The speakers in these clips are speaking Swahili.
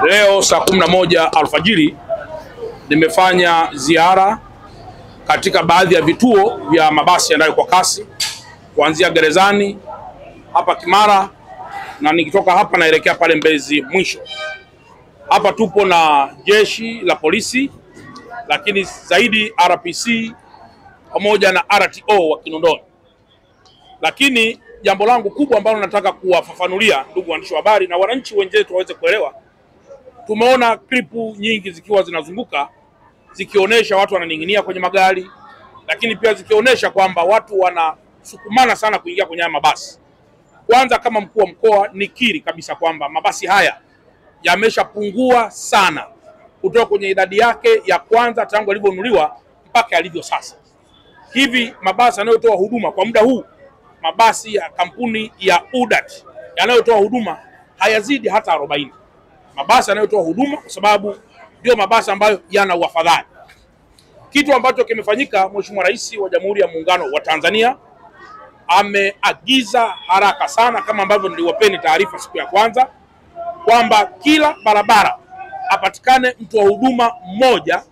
Leo saa 11 alfajiri nimefanya ziara katika baadhi ya vituo vya mabasi yanayo kwa kasi kuanzia Gerezani hapa Kimara, na nikitoka hapa naelekea pale Mbezi mwisho. Hapa tupo na jeshi la polisi, lakini zaidi RPC pamoja na RTO wa Kinondoni. Lakini jambo langu kubwa ambalo nataka kuwafafanulia ndugu waandishi wa habari na wananchi wenzetu waweze kuelewa, tumeona klipu nyingi zikiwa zinazunguka zikionyesha watu wananing'inia kwenye magari, lakini pia zikionyesha kwamba watu wanasukumana sana kuingia kwenye mabasi. Kwanza, kama mkuu wa mkoa nikiri kabisa kwamba mabasi haya yameshapungua sana kutoka kwenye idadi yake ya kwanza tangu yalivyonunuliwa mpaka yalivyo sasa. Hivi mabasi yanayotoa huduma kwa muda huu, mabasi ya kampuni ya UDAT yanayotoa huduma hayazidi hata 40. Mabasi yanayotoa huduma, kwa sababu ndio mabasi ambayo yana uafadhali. Kitu ambacho kimefanyika, Mheshimiwa Rais wa Jamhuri ya Muungano wa Tanzania ameagiza haraka sana, kama ambavyo niliwapeni taarifa siku ya kwanza, kwamba kila barabara apatikane mtu wa huduma mmoja,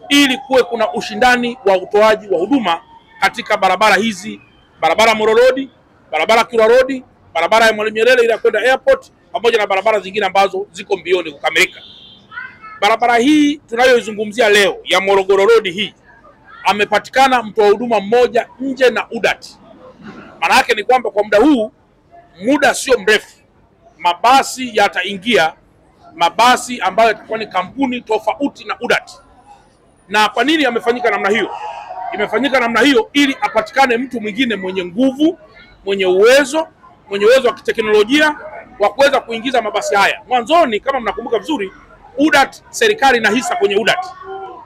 ili kuwe kuna ushindani wa utoaji wa huduma katika barabara hizi: barabara Moro Road, barabara Kilwa Road, barabara ya Mwalimu Nyerere ile kwenda airport, pamoja na barabara zingine ambazo ziko mbioni kukamilika. Barabara hii tunayoizungumzia leo ya Morogoro Road hii, amepatikana mtu wa huduma mmoja nje na UDAT. Maana yake ni kwamba kwa muda huu, muda sio mrefu, mabasi yataingia, mabasi ambayo yatakuwa ni kampuni tofauti na UDAT. Na kwa nini yamefanyika namna hiyo? Imefanyika namna hiyo ili apatikane mtu mwingine mwenye nguvu, mwenye uwezo wa kiteknolojia wa kuweza kuingiza mabasi haya. Mwanzoni, kama mnakumbuka vizuri, UDAT, serikali na hisa kwenye UDAT.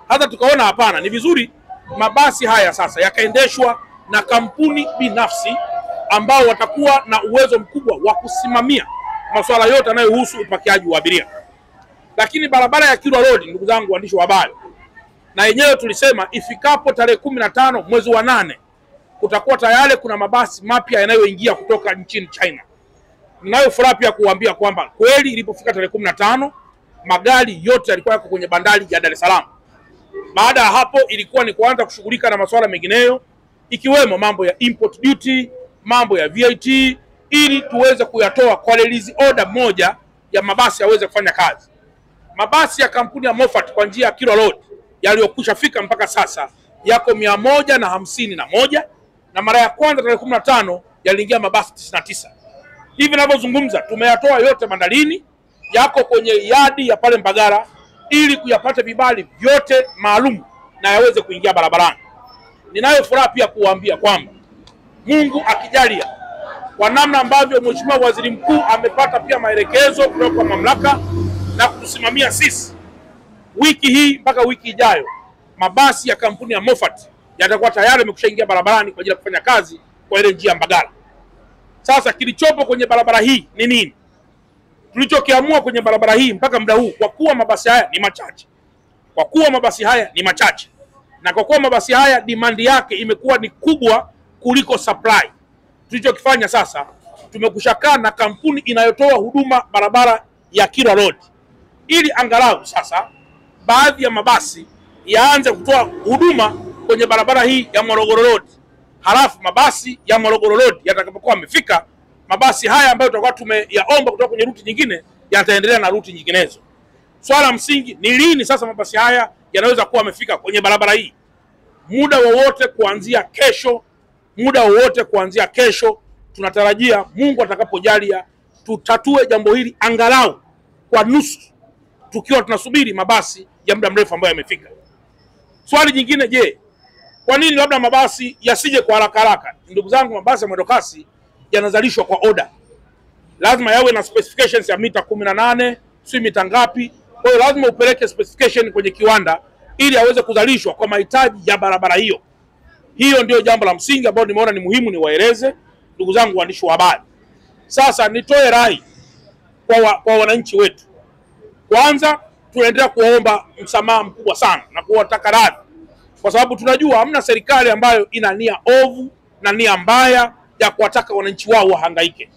Hata tukaona hapana, ni vizuri mabasi haya sasa yakaendeshwa na kampuni binafsi ambao watakuwa na uwezo mkubwa wa kusimamia masuala yote yanayohusu upakiaji wa abiria. Lakini barabara ya Kilwa Road, ndugu zangu waandishi wa habari, na yenyewe tulisema ifikapo tarehe 15 mwezi wa 8 kutakuwa tayari kuna mabasi mapya yanayoingia kutoka nchini China. Ninayo furaha pia kuambia kwamba kweli ilipofika tarehe 15 magari yote yalikuwa yako kwenye bandari ya Dar es Salaam. Baada ya hapo ilikuwa ni kuanza kushughulika na masuala mengineyo, ikiwemo mambo ya import duty, mambo ya VAT, ili tuweze kuyatoa kwa release order moja ya mabasi yaweze kufanya kazi. Mabasi ya kampuni ya Moffat kwa njia ya Kilwa Road yaliyokwisha fika mpaka sasa yako 151, na mara ya kwanza tarehe 15 yaliingia mabasi 99. Hivi ninavyozungumza tumeyatoa yote bandarini, yako kwenye yadi ya pale Mbagala, ili kuyapata vibali vyote maalum na yaweze kuingia barabarani. Ninayo furaha pia kuambia kwamba Mungu akijalia, kwa namna ambavyo Mheshimiwa Waziri Mkuu amepata pia maelekezo kutoka kwa mamlaka na kutusimamia sisi, wiki hii mpaka wiki ijayo mabasi ya kampuni ya Moffat yatakuwa tayari yamekushaingia barabarani kwa ajili ya kufanya kazi kwa ile njia Mbagala. Sasa kilichopo kwenye barabara hii ni nini? Tulichokiamua kwenye barabara hii mpaka muda huu, kwa kuwa mabasi haya ni machache, na kwa kuwa mabasi haya demand yake imekuwa ni kubwa kuliko supply, tulichokifanya sasa, tumekushakaa na kampuni inayotoa huduma barabara ya Kilwa Road, ili angalau sasa baadhi ya mabasi yaanze kutoa huduma kwenye barabara hii ya Morogoro Road. Halafu mabasi ya Morogoro Road yatakapokuwa yamefika, mabasi haya ambayo tutakuwa tumeyaomba kutoka kwenye ruti nyingine yataendelea na ruti nyinginezo. Swala msingi ni lini sasa mabasi haya yanaweza kuwa yamefika kwenye barabara hii? Muda wowote kuanzia kesho, tunatarajia Mungu atakapojalia tutatue jambo hili angalau kwa nusu, tukiwa tunasubiri mabasi ya muda mrefu ambayo yamefika. Swali jingine, je, kwa nini labda mabasi yasije kwa haraka? Ndugu zangu, mabasi ya mwendokasi yanazalishwa kwa order. Lazima yawe na specifications ya mita 18, si mita ngapi. Kwa hiyo lazima upeleke specification kwenye kiwanda ili aweze kuzalishwa kwa mahitaji ya barabara hiyo. Hiyo ndio jambo la msingi ambalo nimeona ni muhimu niwaeleze ndugu zangu waandishi wa habari. Sasa nitoe rai kwa wananchi wetu. Kwanza, tunaendelea kuomba msamaha mkubwa sana na kuwataka radhi, kwa sababu tunajua hamna serikali ambayo ina nia ovu na nia mbaya ya kuwataka wananchi wao wahangaike.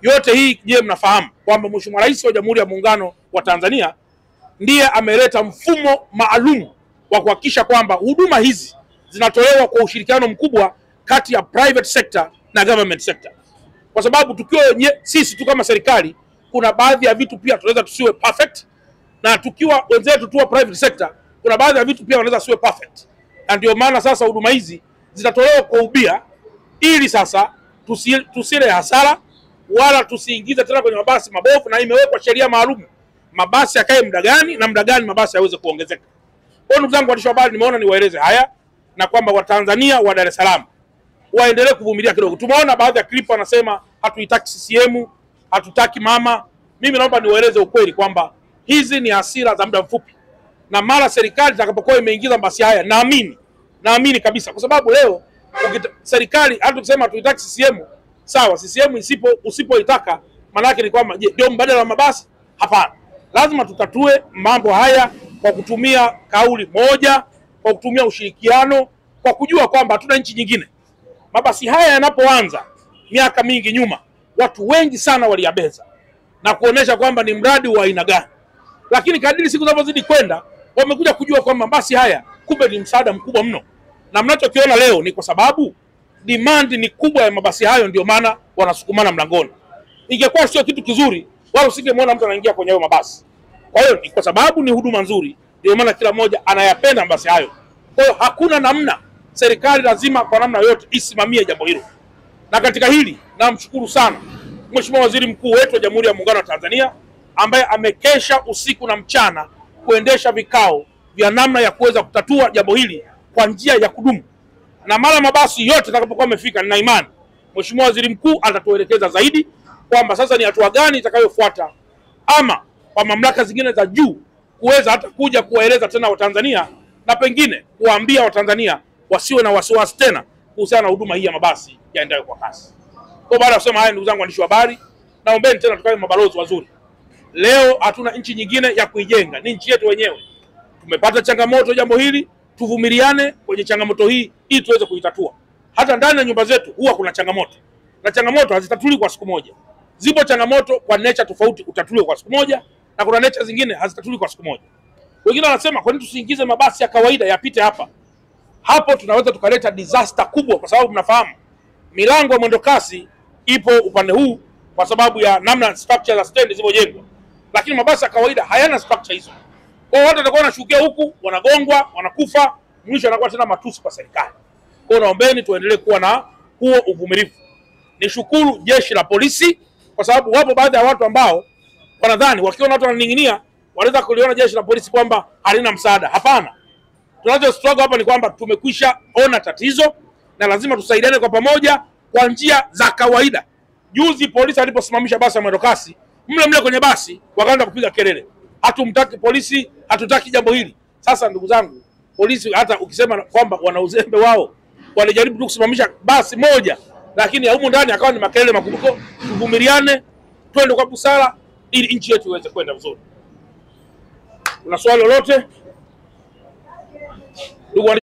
Yote hii je, mnafahamu kwamba Mheshimiwa Rais wa Jamhuri ya Muungano wa Tanzania ndiye ameleta mfumo maalum wa kuhakikisha kwamba huduma hizi zinatolewa kwa ushirikiano mkubwa kati ya private sector na government sector. Kwa sababu tukiwa sisi tu kama serikali, kuna baadhi ya vitu pia tunaweza tusiwe perfect, na tukiwa wenzetu tu wa private sector kuna baadhi ya vitu pia wanaweza siwe perfect. Na ndio maana sasa huduma hizi zitatolewa kwa ubia, ili sasa tusile hasara wala tusiingize tena kwenye mabasi mabovu, na imewekwa sheria maalum mabasi yakae muda gani na muda gani mabasi yaweze kuongezeka. Kwa ndugu zangu waandishi wa habari, nimeona niwaeleze haya, na kwamba Watanzania wa Dar es Salaam waendelee kuvumilia kidogo. Tumeona baadhi ya clip wanasema hatuitaki CCM, hatutaki mama. Mimi naomba niwaeleze ukweli kwamba hizi ni hasira za muda mfupi, na mara serikali itakapokuwa imeingiza mabasi haya, naamini kabisa, kwa sababu leo serikali hata kusema hatuitaki CCM, sawa, CCM usipoitaka maana yake ni kwamba ndio mbadala wa mabasi? Hapana. Lazima tutatue mambo haya kwa kutumia kauli moja, kwa kutumia ushirikiano, kwa kujua kwamba hatuna nchi nyingine. Mabasi haya yanapoanza miaka mingi nyuma, watu wengi sana waliyabeza na kuonesha kwamba ni mradi wa aina gani, lakini kadiri siku zinavyozidi kwenda wamekuja kujua kwamba mabasi haya kumbe ni msaada mkubwa mno, na mnachokiona leo ni kwa sababu demand ni kubwa ya mabasi hayo, ndio maana wanasukumana mlangoni. Ingekuwa sio kitu kizuri, wala usingemwona mtu anaingia kwenye hayo mabasi. Kwa hiyo ni kwa sababu ni huduma nzuri, ndio maana kila mmoja anayapenda mabasi hayo. Kwa hiyo hakuna namna, serikali lazima kwa namna yote isimamie jambo hilo. Na katika hili namshukuru sana Mheshimiwa Waziri Mkuu wetu wa Jamhuri ya Muungano wa Tanzania, ambaye amekesha usiku na mchana kuendesha vikao vya namna ya kuweza kutatua jambo hili kwa njia ya kudumu. Na mara mabasi yote atakapokuwa amefika, nina imani Mheshimiwa Waziri Mkuu atatuelekeza zaidi kwamba sasa ni hatua gani itakayofuata, ama kwa mamlaka zingine za juu kuweza hata kuja kuwaeleza tena Watanzania, na pengine kuwaambia Watanzania wasiwe na wasiwasi tena kuhusiana na huduma hii ya mabasi yaendayo kwa kasi. Kwa baada ya kusema haya, ndugu zangu waandishi wa habari, naombeni tena tukawe mabalozi wazuri. Leo hatuna nchi nyingine ya kuijenga, ni nchi yetu wenyewe. Tumepata changamoto jambo hili, tuvumiliane kwenye changamoto hii ili tuweze kuitatua. Hata ndani ya nyumba zetu huwa kuna changamoto, na changamoto hazitatuli kwa siku moja. Zipo changamoto kwa nature tofauti utatuliwa kwa siku moja, na kuna nature zingine hazitatuli kwa siku moja. Wengine wanasema kwa nini tusiingize mabasi ya kawaida yapite hapa? Hapo tunaweza tukaleta disaster kubwa, kwa sababu mnafahamu milango ya mwendo kasi ipo upande huu kwa sababu ya namna structure za stand zilizojengwa, lakini mabasi ya kawaida hayana structure hizo. Kwa hiyo watu watakuwa wanashukia huku, wanagongwa, wanakufa, mwisho anakuwa tena matusi kwa serikali. Kwa hiyo naombeni tuendelee kuwa na huo uvumilivu. Nishukuru jeshi la polisi, kwa sababu wapo baadhi ya watu ambao wanadhani wakiona watu wananing'inia wanaweza kuliona jeshi la polisi kwamba halina msaada. Hapana. Tunacho struggle hapa ni kwamba tumekwisha ona tatizo na lazima tusaidiane kwa pamoja kwa njia za kawaida. Juzi polisi aliposimamisha basi ya mwendo kasi, mle kwenye basi wakaanza kupiga kelele, hatumtaki polisi, hatutaki jambo hili. Sasa ndugu zangu, polisi hata ukisema kwamba wana uzembe wao, walijaribu kusimamisha basi moja, lakini humu ndani akawa ni makelele makubwa. Tuvumiliane, twende kwa busara ili nchi yetu iweze kwenda vizuri. Una swali lolote? Ndugu